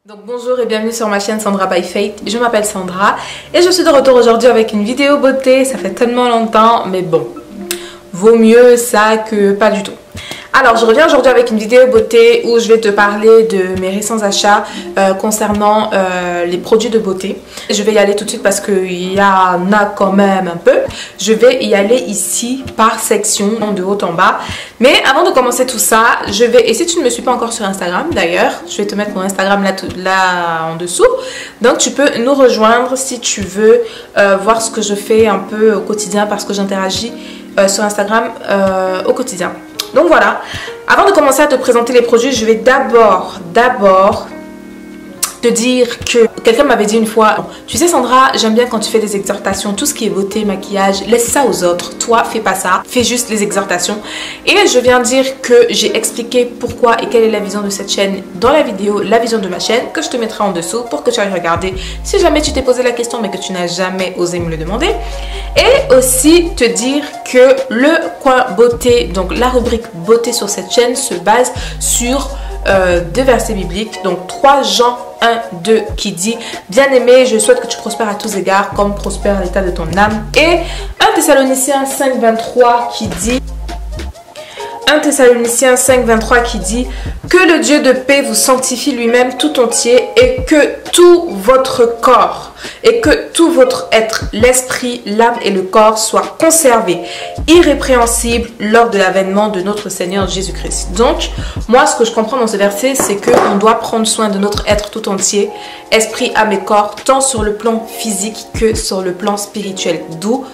Donc bonjour et bienvenue sur ma chaîne Sandra by Faith. Je m'appelle Sandra et je suis de retour aujourd'hui avec une vidéo beauté. Ça fait tellement longtemps, mais bon, vaut mieux ça que pas du tout. Alors je reviens aujourd'hui avec une vidéo beauté où je vais te parler de mes récents achats concernant les produits de beauté. Je vais y aller tout de suite parce qu'il y en a quand même un peu. Je vais y aller ici par section de haut en bas. Mais avant de commencer tout ça, je vais, et si tu ne me suis pas encore sur Instagram d'ailleurs, je vais te mettre mon Instagram là en dessous. Donc tu peux nous rejoindre si tu veux voir ce que je fais un peu au quotidien parce que j'interagis sur Instagram au quotidien. Donc voilà, avant de commencer à te présenter les produits, je vais d'abord te dire que quelqu'un m'avait dit une fois, tu sais Sandra, j'aime bien quand tu fais des exhortations, tout ce qui est beauté, maquillage, laisse ça aux autres, toi fais pas ça, fais juste les exhortations. Et je viens dire que j'ai expliqué pourquoi et quelle est la vision de cette chaîne dans la vidéo, la vision de ma chaîne, que je te mettrai en dessous pour que tu ailles regarder si jamais tu t'es posé la question mais que tu n'as jamais osé me le demander. Et aussi te dire que le coin beauté, donc la rubrique beauté sur cette chaîne se base sur deux versets bibliques, donc 3 Jean 1, 2 qui dit bien-aimé, je souhaite que tu prospères à tous égards comme prospère l'état de ton âme, et 1 Thessaloniciens 5, 23 qui dit 1 Thessaloniciens 5, 23 qui dit que le Dieu de paix vous sanctifie lui-même tout entier et que tout votre corps et que tout votre être, l'esprit, l'âme et le corps soient conservés irrépréhensibles lors de l'avènement de notre Seigneur Jésus-Christ. Donc, moi, ce que je comprends dans ce verset, c'est qu'on doit prendre soin de notre être tout entier, esprit, âme et corps, tant sur le plan physique que sur le plan spirituel. D'où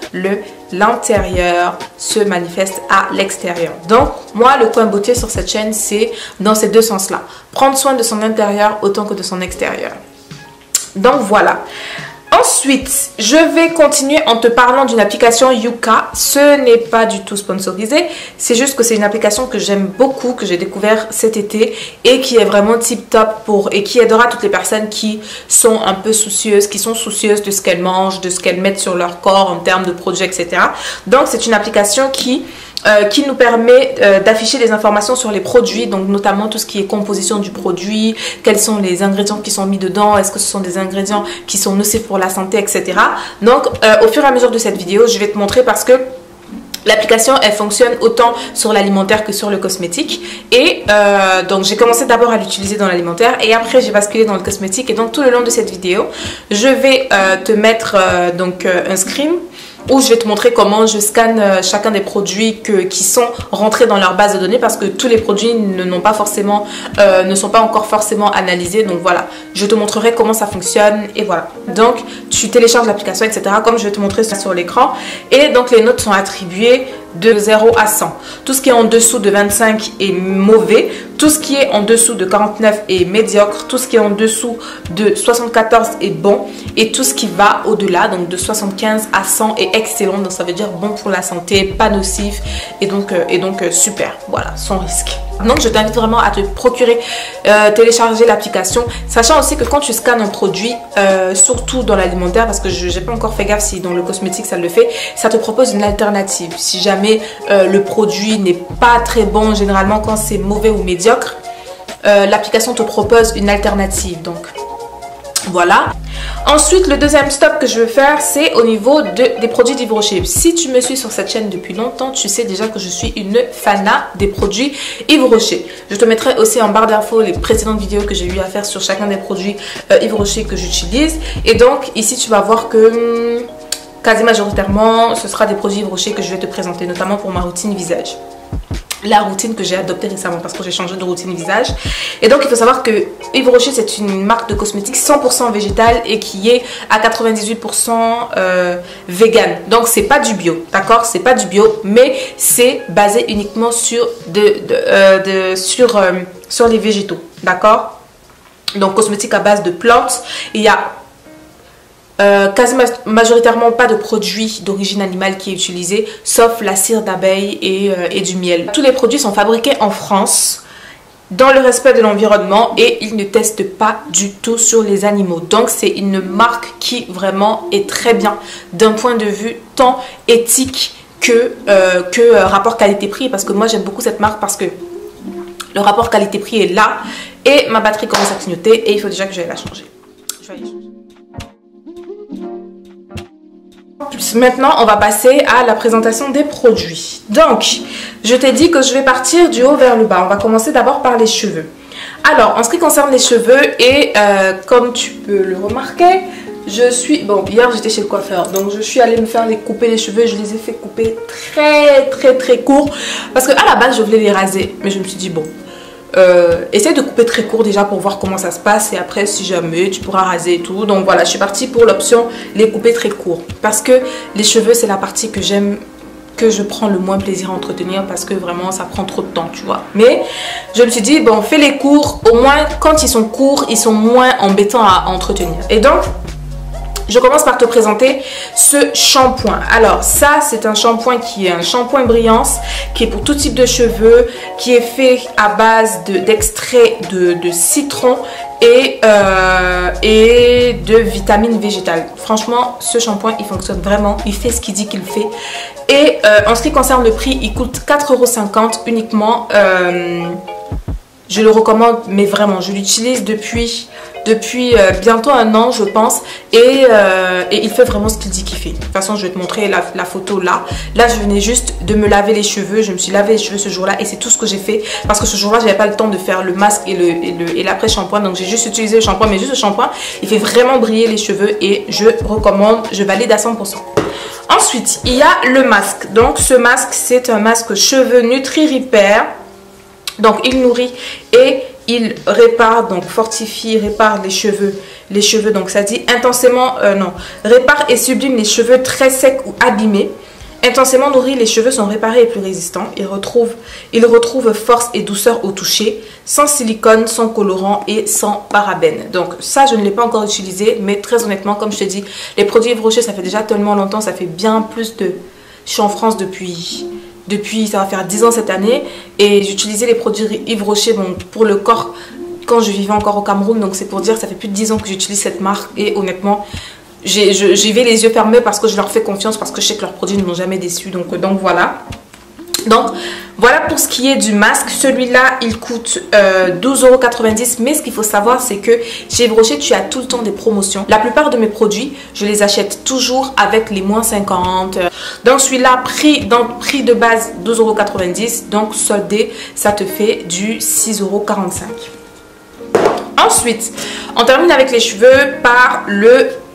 l'intérieur se manifeste à l'extérieur. Donc, moi, le coin beauté sur cette chaîne, c'est dans ces deux sens-là. Prendre soin de son intérieur autant que de son extérieur. Donc, voilà. Ensuite, je vais continuer en te parlant d'une application Yuka. Ce n'est pas du tout sponsorisé. C'est juste que c'est une application que j'aime beaucoup, que j'ai découvert cet été et qui est vraiment tip top et qui aidera toutes les personnes qui sont un peu soucieuses, qui sont soucieuses de ce qu'elles mangent, de ce qu'elles mettent sur leur corps en termes de produits, etc. Donc, c'est une application qui nous permet d'afficher des informations sur les produits, donc notamment tout ce qui est composition du produit, quels sont les ingrédients qui sont mis dedans, est-ce que ce sont des ingrédients qui sont nocifs pour la santé, etc. Donc au fur et à mesure de cette vidéo, je vais te montrer parce que l'application, elle fonctionne autant sur l'alimentaire que sur le cosmétique. Et donc, j'ai commencé d'abord à l'utiliser dans l'alimentaire et après, j'ai basculé dans le cosmétique. Et donc, tout le long de cette vidéo, je vais te mettre un screen où je vais te montrer comment je scanne chacun des produits qui sont rentrés dans leur base de données parce que tous les produits ne sont pas encore forcément analysés. Donc voilà, je te montrerai comment ça fonctionne et voilà. Donc tu télécharges l'application, etc. comme je vais te montrer sur l'écran. Et donc les notes sont attribuées de 0 à 100. Tout ce qui est en dessous de 25 est mauvais. Tout ce qui est en dessous de 49 est médiocre. Tout ce qui est en dessous de 74 est bon. Et tout ce qui va au-delà, donc de 75 à 100 est excellent. Donc ça veut dire bon pour la santé, pas nocif. Et donc super. Voilà, sans risque. Donc je t'invite vraiment à te procurer, télécharger l'application. Sachant aussi que quand tu scannes un produit, surtout dans l'alimentaire, parce que je n'ai pas encore fait gaffe si dans le cosmétique ça le fait, ça te propose une alternative. Si jamais le produit n'est pas très bon, généralement quand c'est mauvais ou médiocre, l'application te propose une alternative. Donc voilà. Ensuite, le deuxième stop que je veux faire, c'est au niveau des produits d'Yves Rocher. Si tu me suis sur cette chaîne depuis longtemps, tu sais déjà que je suis une fanat des produits Yves Rocher. Je te mettrai aussi en barre d'infos les précédentes vidéos que j'ai eu à faire sur chacun des produits Yves Rocher que j'utilise. Et donc, ici, tu vas voir que quasi majoritairement, ce sera des produits Yves Rocher que je vais te présenter, notamment pour ma routine visage. La routine que j'ai adoptée récemment parce que j'ai changé de routine visage. Et donc il faut savoir que Yves Rocher, c'est une marque de cosmétiques 100% végétale et qui est à 98% vegan. Donc c'est pas du bio, d'accord? C'est pas du bio, mais c'est basé uniquement sur sur les végétaux, d'accord? Donc cosmétique à base de plantes. Il y a quasi majoritairement pas de produits d'origine animale qui est utilisé, sauf la cire d'abeille et du miel. Tous les produits sont fabriqués en France, dans le respect de l'environnement et ils ne testent pas du tout sur les animaux. Donc c'est une marque qui vraiment est très bien d'un point de vue tant éthique que rapport qualité-prix. Parce que moi j'aime beaucoup cette marque parce que le rapport qualité-prix est là et ma batterie commence à clignoter et il faut déjà que j'aille la changer. Je vais aller changer. Maintenant, on va passer à la présentation des produits. Donc, je t'ai dit que je vais partir du haut vers le bas. On va commencer d'abord par les cheveux. Alors, en ce qui concerne les cheveux, et comme tu peux le remarquer, je suis... Bon, hier j'étais chez le coiffeur, donc je suis allée me faire couper les cheveux. Je les ai fait couper très court. Parce qu'à la base, je voulais les raser. Mais je me suis dit, bon... essaye de couper très court déjà pour voir comment ça se passe et après si jamais tu pourras raser et tout. Donc voilà, je suis partie pour l'option les couper très court parce que les cheveux c'est la partie que j'aime, que je prends le moins plaisir à entretenir parce que vraiment ça prend trop de temps, tu vois. Mais je me suis dit bon, fais les courts, au moins quand ils sont courts ils sont moins embêtants à entretenir. Et donc je commence par te présenter ce shampoing. Alors ça, c'est un shampoing qui est un shampoing brillance, qui est pour tout type de cheveux, qui est fait à base d'extrait de citron et de vitamines végétales. Franchement, ce shampoing, il fonctionne vraiment. Il fait ce qu'il dit qu'il fait. Et en ce qui concerne le prix, il coûte 4,50 € uniquement. Je le recommande, mais vraiment, je l'utilise depuis bientôt 1 an, je pense. Et il fait vraiment ce qu'il dit qu'il fait. De toute façon, je vais te montrer la photo là. Là, je venais juste de me laver les cheveux. Je me suis lavé les cheveux ce jour-là et c'est tout ce que j'ai fait. Parce que ce jour-là, je n'avais pas le temps de faire le masque et l'après-shampoing. Donc, j'ai juste utilisé le shampoing. Mais juste le shampoing, il fait vraiment briller les cheveux et je recommande, je valide à 100%. Ensuite, il y a le masque. Donc, ce masque, c'est un masque cheveux Nutri Repair. Donc, il nourrit et il répare, donc fortifie, répare les cheveux. Les cheveux, donc ça dit intensément, répare et sublime les cheveux très secs ou abîmés. Intensément nourris, les cheveux sont réparés et plus résistants. Il retrouve force et douceur au toucher, sans silicone, sans colorant et sans parabènes. Donc ça, je ne l'ai pas encore utilisé, mais très honnêtement, comme je te dis, les produits Yves Rocher, ça fait déjà tellement longtemps, ça fait bien plus de... Je suis en France depuis ça va faire 10 ans cette année et j'utilisais les produits Yves Rocher bon, pour le corps quand je vivais encore au Cameroun. Donc c'est pour dire ça fait plus de 10 ans que j'utilise cette marque et honnêtement j'y vais les yeux fermés parce que je leur fais confiance, parce que je sais que leurs produits ne m'ont jamais déçu. Donc voilà. Donc voilà pour ce qui est du masque. Celui-là il coûte 12,90 €. Mais ce qu'il faut savoir c'est que chez Yves Rocher tu as tout le temps des promotions. La plupart de mes produits je les achète toujours avec les moins 50. Donc celui-là prix de base 12,90 €. Donc soldé ça te fait du 6,45 €. Ensuite on termine avec les cheveux par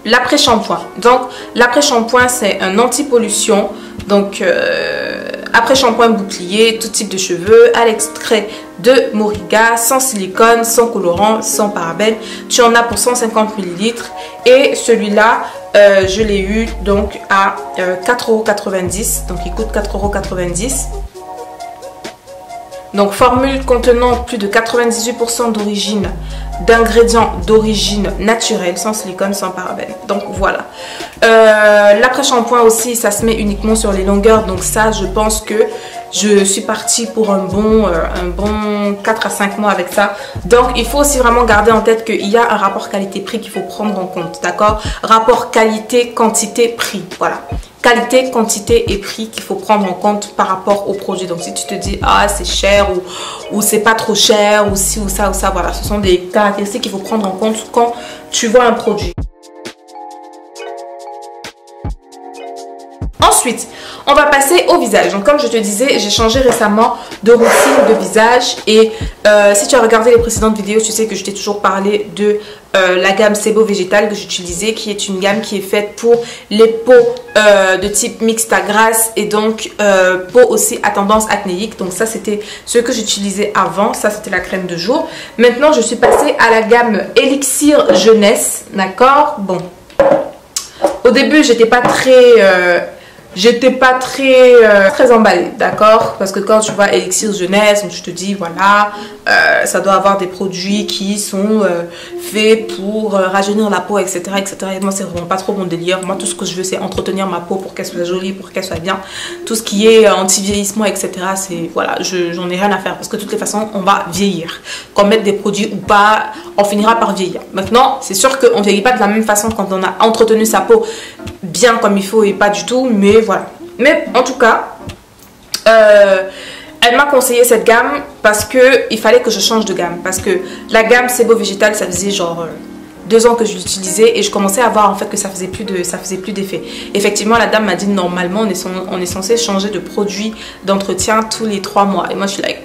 l'après-shampoing. Donc l'après-shampoing c'est un anti-pollution. Donc après-shampoing bouclier, tout type de cheveux, à l'extrait de moringa, sans silicone, sans colorant, sans parabènes. Tu en as pour 150 ml. Et celui-là, je l'ai eu donc à 4,90 €. Donc il coûte 4,90 €. Donc formule contenant plus de 98% d'ingrédients d'origine naturelle, sans silicone, sans parabènes. Donc voilà. L'après-shampoing aussi, ça se met uniquement sur les longueurs. Donc ça, je pense que je suis partie pour un bon 4 à 5 mois avec ça. Donc il faut aussi vraiment garder en tête qu'il y a un rapport qualité-prix qu'il faut prendre en compte. D'accord? Rapport qualité, quantité, prix. Voilà. Qualité, quantité et prix qu'il faut prendre en compte par rapport au produit. Donc si tu te dis ah c'est cher ou c'est pas trop cher ou ci ou ça, voilà, ce sont des caractéristiques qu'il faut prendre en compte quand tu vois un produit. Ensuite, on va passer au visage. Donc comme je te disais, j'ai changé récemment de routine de visage. Et si tu as regardé les précédentes vidéos, tu sais que je t'ai toujours parlé de la gamme Sebo Végétal que j'utilisais, qui est une gamme qui est faite pour les peaux de type mixte à grasse et donc peau aussi à tendance acnéique. Donc ça c'était ce que j'utilisais avant, ça c'était la crème de jour. Maintenant je suis passée à la gamme Elixir Jeunesse, d'accord. Bon, au début j'étais pas très emballée, d'accord, parce que quand tu vois Elixir Jeunesse, je te dis voilà, ça doit avoir des produits qui sont faits pour rajeunir la peau, etc., etc. Et moi c'est vraiment pas trop mon délire. Moi tout ce que je veux c'est entretenir ma peau pour qu'elle soit jolie, pour qu'elle soit bien. Tout ce qui est anti-vieillissement, etc., c'est voilà, j'en ai rien à faire parce que de toutes les façons on va vieillir. Qu'on mette des produits ou pas, on finira par vieillir. Maintenant c'est sûr qu'on ne vieillit pas de la même façon quand on a entretenu sa peau bien comme il faut et pas du tout, mais voilà. Mais en tout cas Elle m'a conseillé cette gamme parce que il fallait que je change de gamme. Parce que la gamme C'est Beau Végétal, ça faisait genre 2 ans que je l'utilisais et je commençais à voir en fait que ça faisait plus d'effet. Effectivement, la dame m'a dit normalement on est censé changer de produit d'entretien tous les 3 mois. Et moi je suis like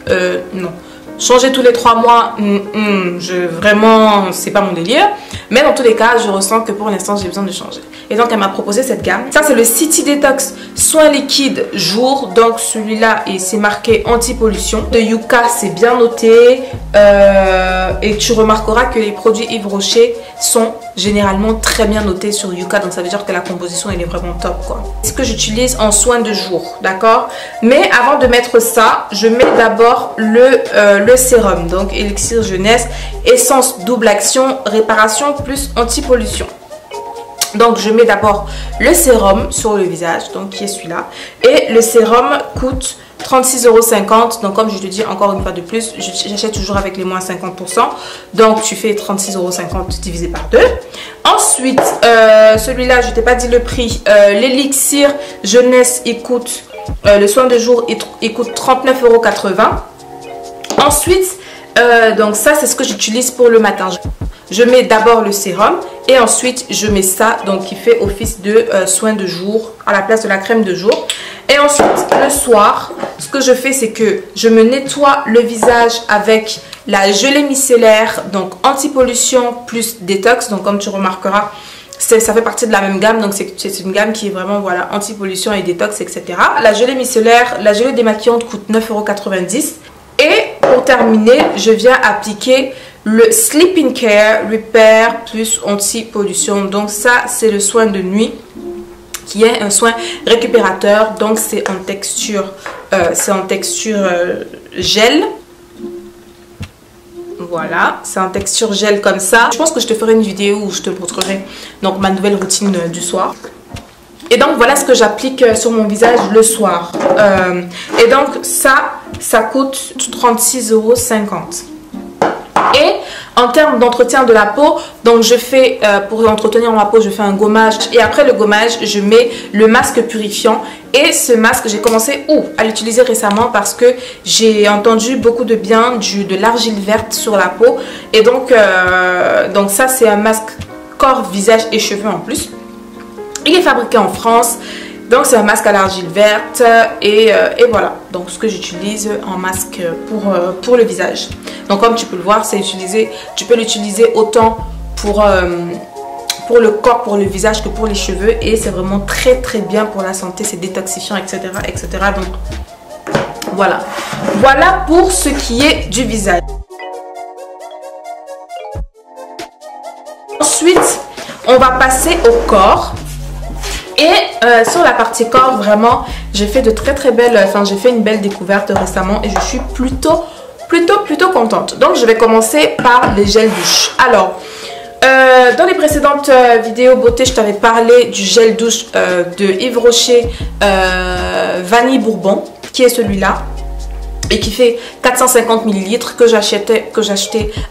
non. Changer tous les 3 mois, vraiment, c'est pas mon délire. Mais dans tous les cas, je ressens que pour l'instant, j'ai besoin de changer. Et donc, elle m'a proposé cette gamme. Ça, c'est le City Detox Soin Liquide Jour. Donc, celui-là, c'est marqué anti-pollution. De Yuka, c'est bien noté. Et tu remarqueras que les produits Yves Rocher sont généralement très bien notés sur Yuka. Donc, ça veut dire que la composition, elle est vraiment top, quoi. C'est ce que j'utilise en soin de jour, d'accord? Mais avant de mettre ça, je mets d'abord le sérum. Donc, Élixir Jeunesse, essence double action, réparation plus anti-pollution. Donc, je mets d'abord le sérum sur le visage, donc qui est celui-là. Et le sérum coûte 36,50 €. Donc, comme je te dis encore une fois de plus, j'achète toujours avec les moins 50%. Donc, tu fais 36,50 € divisé par 2. Ensuite, celui-là, je ne t'ai pas dit le prix. L'élixir jeunesse, il coûte, le soin de jour, il coûte 39,80 €. Ensuite, donc ça, c'est ce que j'utilise pour le matin. Je mets d'abord le sérum et ensuite je mets ça, donc qui fait office de soin de jour à la place de la crème de jour. Et ensuite le soir, ce que je fais, c'est que je me nettoie le visage avec la gelée micellaire, donc anti-pollution plus détox. Donc comme tu remarqueras, ça fait partie de la même gamme, donc c'est une gamme qui est vraiment voilà anti-pollution et détox, etc. La gelée micellaire, la gelée démaquillante coûte 9,90 €. Et pour terminer, je viens appliquer le Sleep Care Repair plus anti-pollution. Donc ça, c'est le soin de nuit qui est un soin récupérateur. Donc c'est en texture, gel. Voilà, c'est en texture gel comme ça. Je pense que je te ferai une vidéo où je te montrerai donc ma nouvelle routine du soir. Et donc voilà ce que j'applique sur mon visage le soir. Et donc ça coûte 36,50 €. Et en termes d'entretien de la peau, donc je fais, pour entretenir ma peau, je fais un gommage. Et après le gommage, je mets le masque purifiant. Et ce masque, j'ai commencé à l'utiliser récemment parce que j'ai entendu beaucoup de bien de l'argile verte sur la peau. Et donc ça, c'est un masque corps, visage et cheveux en plus. Il est fabriqué en France. Donc c'est un masque à l'argile verte et voilà, donc ce que j'utilise en masque pour le visage. Donc comme tu peux le voir, tu peux l'utiliser autant pour le corps, pour le visage que pour les cheveux. Et c'est vraiment très très bien pour la santé, c'est détoxifiant, etc. etc. Donc voilà, voilà pour ce qui est du visage. Ensuite, on va passer au corps. Et sur la partie corps, vraiment, j'ai fait de très belles, j'ai fait une belle découverte récemment et je suis plutôt contente. Donc, je vais commencer par les gels douche. Alors, dans les précédentes vidéos beauté, je t'avais parlé du gel douche de Yves Rocher Vanille Bourbon, qui est celui-là. Et qui fait 450 ml que j'achetais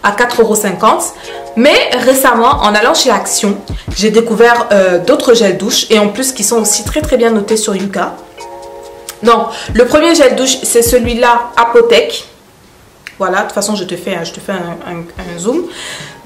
à 4,50 €. Mais récemment, en allant chez Action, j'ai découvert d'autres gels douche et en plus qui sont aussi très bien notés sur Yuka. Donc, le premier gel douche, c'est celui-là, Apothèque. Voilà, de toute façon, je te fais un zoom.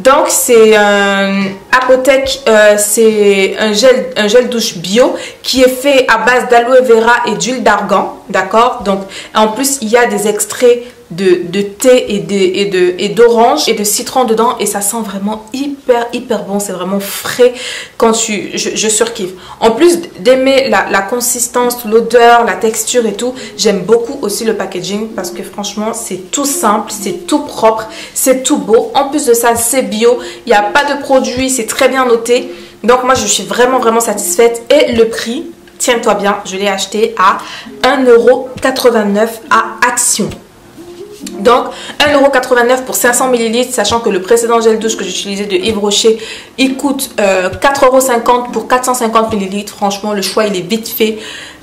Donc, c'est un Apothèque, c'est un gel douche bio qui est fait à base d'aloe vera et d'huile d'argan, d'accord? Donc, en plus, il y a des extraits de thé et d'orange et de citron dedans et ça sent vraiment hyper bon. C'est vraiment frais quand je surkiffe. En plus d'aimer la consistance, l'odeur, la texture et tout, j'aime beaucoup aussi le packaging parce que franchement c'est tout simple, c'est tout propre, c'est tout beau. En plus de ça, c'est bio, il n'y a pas de produits, c'est très bien noté. Donc moi je suis vraiment satisfaite. Et le prix, tiens-toi bien, je l'ai acheté à 1,89 € à Action. Donc 1,89 € pour 500 ml, sachant que le précédent gel douche que j'utilisais de Yves Rocher, il coûte 4,50 € pour 450 ml. Franchement, le choix il est vite fait.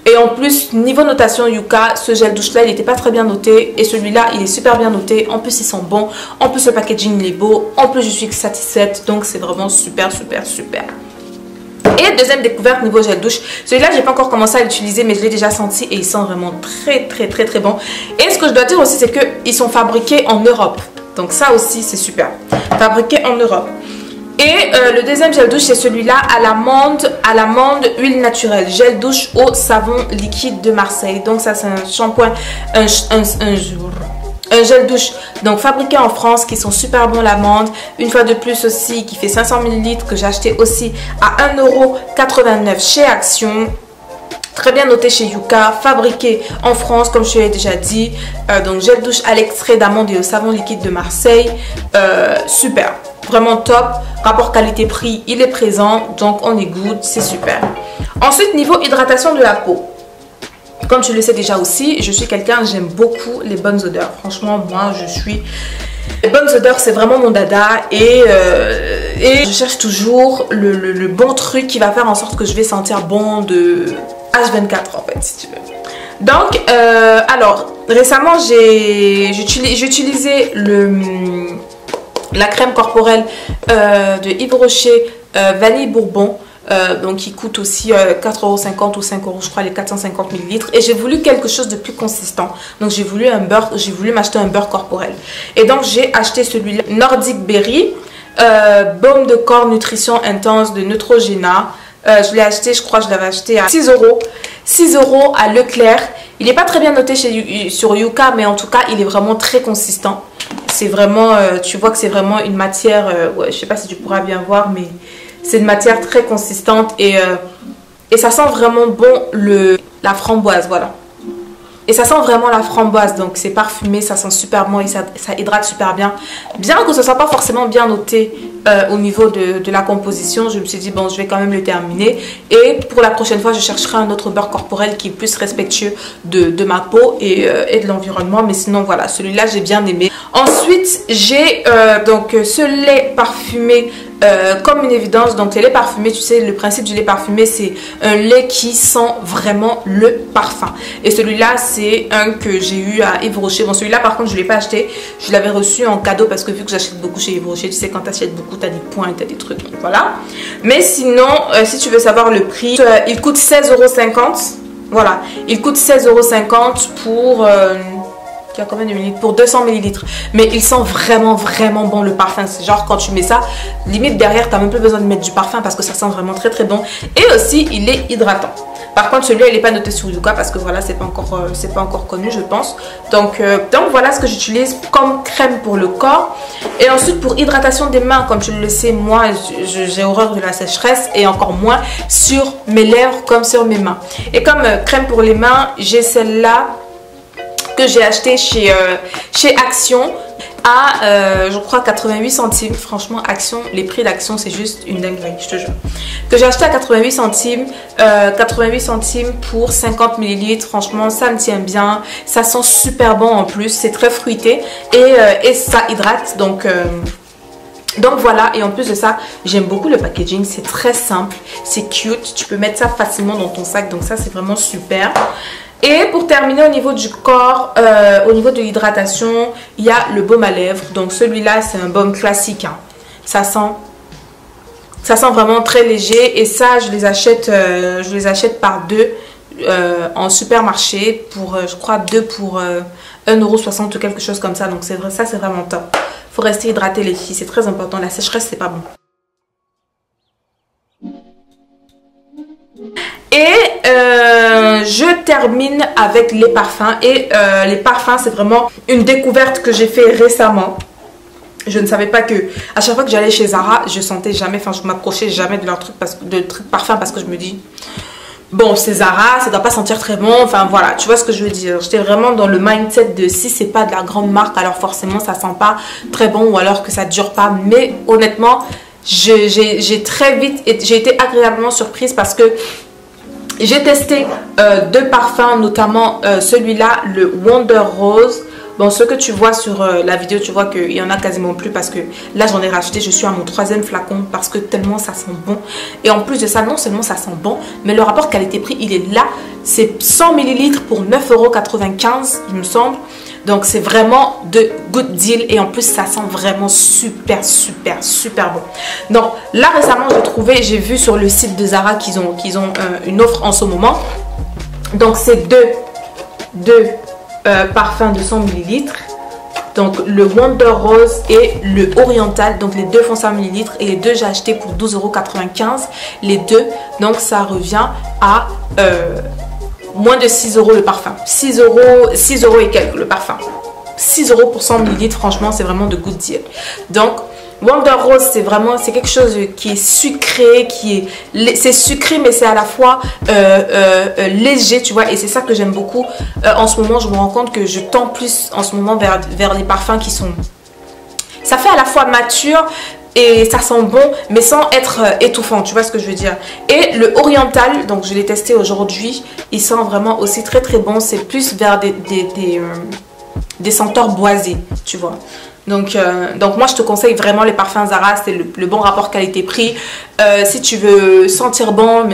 Et en plus, niveau notation Yuka, ce gel douche là il n'était pas très bien noté. Et celui-là il est super bien noté. En plus, ils sont bons. En plus, le packaging il est beau. En plus, je suis satisfaite. Donc, c'est vraiment super. Et deuxième découverte niveau gel douche. Celui-là, j'ai pas encore commencé à l'utiliser, mais je l'ai déjà senti et il sent vraiment très bon. Et ce que je dois dire aussi, c'est qu'ils sont fabriqués en Europe. Donc ça aussi, c'est super. Fabriqués en Europe. Et le deuxième gel douche, c'est celui-là à l'amande, huile naturelle. Gel douche au savon liquide de Marseille. Donc ça, c'est un shampoing, un gel douche donc fabriqué en France qui sont super bons l'amande. Une fois de plus aussi, qui fait 500 ml que j'ai acheté aussi à 1,89 € chez Action. Très bien noté chez Yuka, fabriqué en France comme je te l'ai déjà dit. Donc gel douche à l'extrait d'amande et au savon liquide de Marseille. Super, vraiment top. Rapport qualité-prix, il est présent. Donc on est good, c'est super. Ensuite, niveau hydratation de la peau. Comme tu le sais déjà aussi, je suis quelqu'un, j'aime beaucoup les bonnes odeurs. Franchement, moi, les bonnes odeurs, c'est vraiment mon dada. Et je cherche toujours le bon truc qui va faire en sorte que je vais sentir bon de H24 en fait, si tu veux. Donc, alors, récemment, j'ai utilisé la crème corporelle de Yves Rocher Vanille Bourbon. Donc qui coûte aussi 4,50 € ou 5 € je crois, les 450 ml. Et j'ai voulu quelque chose de plus consistant. Donc j'ai voulu m'acheter un beurre corporel. Et donc j'ai acheté celui-là, Nordic Berry, baume de corps nutrition intense de Neutrogena. Je l'ai acheté, je crois que je l'avais acheté à 6 €. 6 € à Leclerc. Il n'est pas très bien noté sur Yuka, mais en tout cas il est vraiment très consistant. C'est vraiment, tu vois que c'est vraiment une matière, ouais, je sais pas si tu pourras bien voir, mais c'est une matière très consistante et ça sent vraiment bon la framboise, voilà. Et ça sent vraiment la framboise, donc c'est parfumé, ça sent super bon et ça hydrate super bien. Bien que ce ne soit pas forcément bien noté au niveau de la composition, je me suis dit bon, je vais quand même le terminer. Et pour la prochaine fois, je chercherai un autre beurre corporel qui est plus respectueux de ma peau et de l'environnement. Mais sinon voilà, celui-là j'ai bien aimé. Ensuite, j'ai donc ce lait parfumé. Comme une évidence, donc les laits parfumés, tu sais, le principe du lait parfumé, c'est un lait qui sent vraiment le parfum. Et celui-là, c'est un que j'ai eu à Yves Rocher. Bon, celui-là, par contre, je ne l'ai pas acheté. Je l'avais reçu en cadeau parce que vu que j'achète beaucoup chez Yves Rocher, tu sais, quand tu achètes beaucoup, tu as des points, tu as des trucs. Donc voilà. Mais sinon, si tu veux savoir le prix, il coûte 16,50 €. Voilà. Il coûte 16,50 € pour... il y a combien de millilitres? Pour 200 ml. Mais il sent vraiment bon le parfum. C'est genre quand tu mets ça, limite derrière, tu n'as même plus besoin de mettre du parfum parce que ça sent vraiment très bon. Et aussi, il est hydratant. Par contre, celui-là, il n'est pas noté sur Yuka parce que voilà, c'est pas encore connu, je pense. Donc voilà ce que j'utilise comme crème pour le corps. Et ensuite, pour hydratation des mains, comme tu le sais, moi, j'ai horreur de la sécheresse et encore moins sur mes lèvres comme sur mes mains. Et comme crème pour les mains, j'ai celle-là que j'ai acheté chez Action à je crois 88 centimes. Franchement, Action, les prix d'Action, c'est juste une dinguerie, je te jure. Que j'ai acheté à 88 centimes, 88 centimes pour 50 ml. Franchement, ça me tient bien, ça sent super bon en plus, c'est très fruité et ça hydrate. Donc voilà, et en plus de ça, j'aime beaucoup le packaging, c'est très simple, c'est cute, tu peux mettre ça facilement dans ton sac, donc ça c'est vraiment super. Et pour terminer au niveau du corps, au niveau de l'hydratation, il y a le baume à lèvres. Donc celui-là, c'est un baume classique, hein. Ça sent vraiment très léger. Et ça, je les achète par deux en supermarché. Pour, je crois, 2 pour 1,60 € ou quelque chose comme ça. Donc c'est vrai, ça c'est vraiment top. Il faut rester hydraté les filles, c'est très important. La sécheresse, c'est pas bon. Et je termine avec les parfums. Et les parfums, c'est vraiment une découverte que j'ai fait récemment. Je ne savais pas que à chaque fois que j'allais chez Zara, je sentais jamais, enfin je m'approchais jamais de leur truc parfum parce que je me dis bon, c'est Zara, ça doit pas sentir très bon. Enfin voilà, tu vois ce que je veux dire. J'étais vraiment dans le mindset de si c'est pas de la grande marque, alors forcément ça sent pas très bon ou alors que ça dure pas. Mais honnêtement, j'ai très vite, j'ai été agréablement surprise parce que j'ai testé 2 parfums, notamment celui-là, le Wonder Rose. Bon, ce que tu vois sur la vidéo, tu vois qu'il y en a quasiment plus parce que là, j'en ai racheté. Je suis à mon 3e flacon parce que tellement ça sent bon. Et en plus de ça, non seulement ça sent bon, mais le rapport qualité-prix, il est là. C'est 100 ml pour 9,95 €, il me semble. Donc c'est vraiment de good deal et en plus ça sent vraiment super bon. Donc là récemment j'ai vu sur le site de Zara qu'ils ont une offre en ce moment. Donc c'est deux parfums de 100 ml. Donc le Wonder Rose et le Oriental, donc les deux font 100 ml et les deux j'ai acheté pour 12,95 €. Les deux, donc ça revient à moins de 6 € le parfum. 6 € et quelques le parfum. 6 € pour 100 ml, franchement c'est vraiment de good deal. Donc Wonder Rose c'est quelque chose qui est sucré, c'est sucré mais c'est à la fois léger, tu vois, et c'est ça que j'aime beaucoup. En ce moment je me rends compte que je tends plus en ce moment vers les parfums qui sont, ça fait à la fois mature et ça sent bon mais sans être étouffant, tu vois ce que je veux dire. Et le Oriental, donc je l'ai testé aujourd'hui, il sent vraiment aussi très bon, c'est plus vers des senteurs boisées, tu vois. Donc moi je te conseille vraiment les parfums Zara, c'est le bon rapport qualité-prix. Si tu veux sentir bon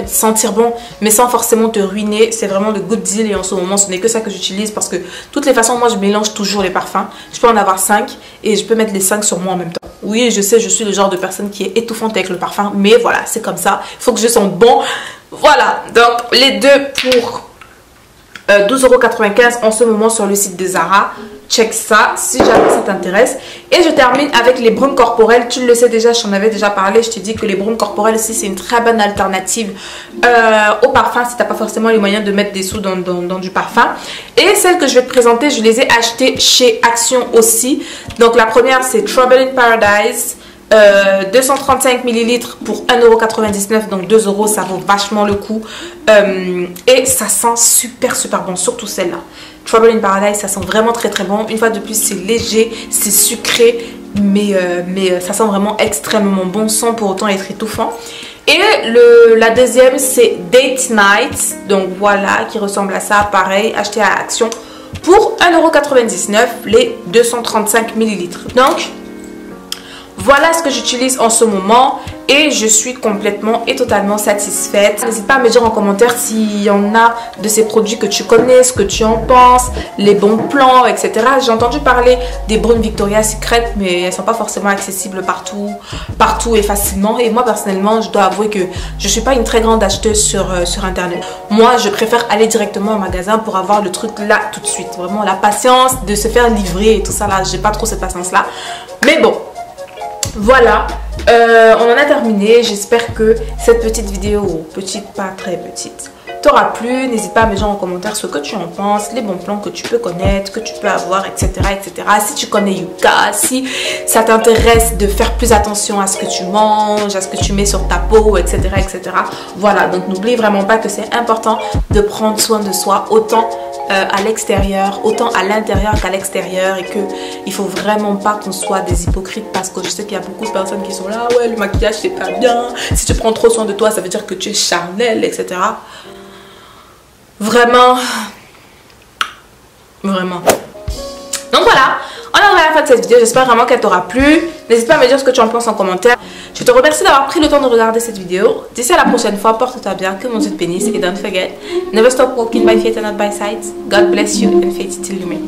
mais sans forcément te ruiner, c'est vraiment le good deal. Et en ce moment ce n'est que ça que j'utilise parce que de toutes les façons moi je mélange toujours les parfums. Je peux en avoir 5 et je peux mettre les 5 sur moi en même temps. Oui, je sais, je suis le genre de personne qui est étouffante avec le parfum, mais voilà, c'est comme ça, il faut que je sente bon. Voilà, donc les deux pour 12,95 € en ce moment sur le site de Zara. Check ça si jamais ça t'intéresse. Et je termine avec les brumes corporelles. Tu le sais déjà, je t'en avais déjà parlé. Je te dis que les brumes corporelles aussi c'est une très bonne alternative au parfum si tu n'as pas forcément les moyens de mettre des sous dans du parfum. Et celles que je vais te présenter, je les ai achetées chez Action aussi. Donc la première c'est Trouble in Paradise. 235 ml pour 1,99 €, donc 2 €, ça vaut vachement le coup. Et ça sent super bon, surtout celle-là. Trouble in Paradise, ça sent vraiment très bon. Une fois de plus, c'est léger, c'est sucré, mais ça sent vraiment extrêmement bon sans pour autant être étouffant. Et la deuxième, c'est Date Night, donc voilà, qui ressemble à ça, pareil, acheté à Action pour 1,99 €, les 235 ml. Donc, voilà ce que j'utilise en ce moment et je suis complètement et totalement satisfaite. N'hésite pas à me dire en commentaire s'il y en a de ces produits que tu connais, ce que tu en penses, les bons plans, etc. J'ai entendu parler des brumes Victoria's Secret, mais elles ne sont pas forcément accessibles partout et facilement. Et moi personnellement, je dois avouer que je ne suis pas une très grande acheteuse sur internet. Moi, je préfère aller directement au magasin pour avoir le truc là tout de suite. Vraiment la patience de se faire livrer et tout ça là, j'ai pas trop cette patience là. Mais bon. Voilà, on en a terminé. J'espère que cette petite vidéo, petite, pas très petite, t'aura plu. N'hésite pas à me dire en commentaire ce que tu en penses, les bons plans que tu peux connaître, que tu peux avoir, etc. Si tu connais Yuka, si ça t'intéresse de faire plus attention à ce que tu manges, à ce que tu mets sur ta peau, etc. Voilà, donc n'oublie vraiment pas que c'est important de prendre soin de soi autant à l'extérieur, autant à l'intérieur qu'à l'extérieur, et que il faut vraiment pas qu'on soit des hypocrites, parce que je sais qu'il y a beaucoup de personnes qui sont là, ouais le maquillage c'est pas bien, si tu prends trop soin de toi ça veut dire que tu es charnel, etc. Vraiment. Donc voilà, on arrive à la fin de cette vidéo, j'espère vraiment qu'elle t'aura plu. N'hésite pas à me dire ce que tu en penses en commentaire. Je te remercie d'avoir pris le temps de regarder cette vidéo. D'ici à la prochaine fois, porte-toi bien, que mon Dieu te bénisse, et don't forget, never stop walking by faith and not by sight. God bless you and faith till you meet.